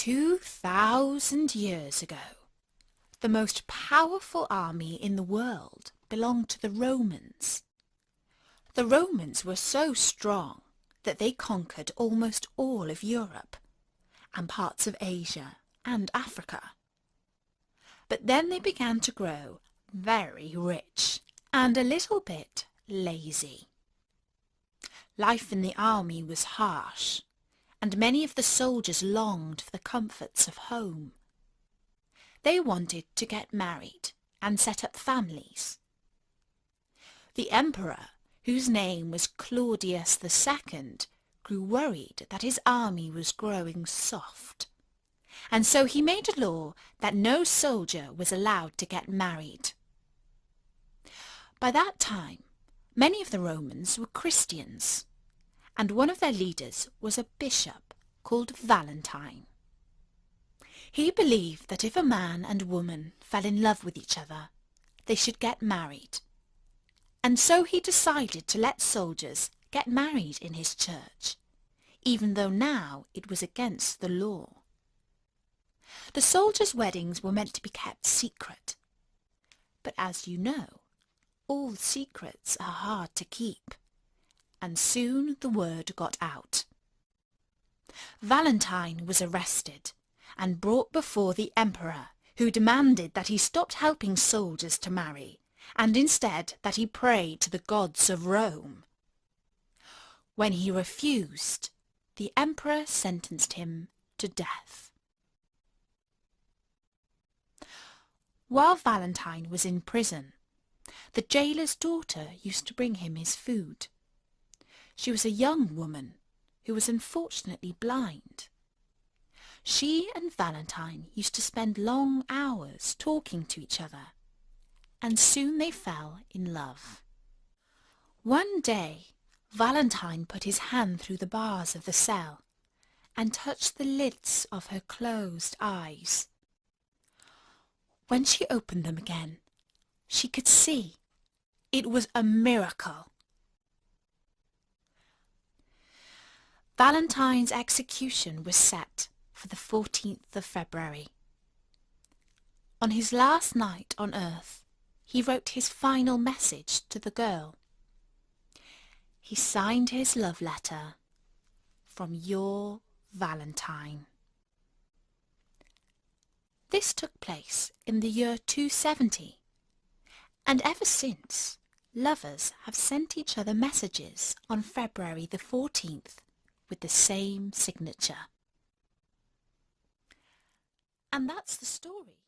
2,000 years ago, the most powerful army in the world belonged to the Romans. The Romans were so strong that they conquered almost all of Europe and parts of Asia and Africa. But then they began to grow very rich and a little bit lazy. Life in the army was harsh, and many of the soldiers longed for the comforts of home. They wanted to get married and set up families. The emperor, whose name was Claudius II, grew worried that his army was growing soft, and so he made a law that no soldier was allowed to get married. By that time, many of the Romans were Christians, and one of their leaders was a bishop called Valentine. He believed that if a man and woman fell in love with each other, they should get married, and so he decided to let soldiers get married in his church, even though now it was against the law. The soldiers' weddings were meant to be kept secret, but as you know, all secrets are hard to keep, and soon the word got out. Valentine was arrested and brought before the emperor, who demanded that he stopped helping soldiers to marry, and instead that he pray to the gods of Rome. When he refused, the emperor sentenced him to death. While Valentine was in prison, the jailer's daughter used to bring him his food. She was a young woman who was unfortunately blind. She and Valentine used to spend long hours talking to each other, and soon they fell in love. One day, Valentine put his hand through the bars of the cell and touched the lids of her closed eyes. When she opened them again, she could see. It was a miracle. Valentine's execution was set for the 14th of February. On his last night on earth, he wrote his final message to the girl. He signed his love letter, "From your Valentine." This took place in the year 270, and ever since, lovers have sent each other messages on February the 14th with the same signature. And that's the story.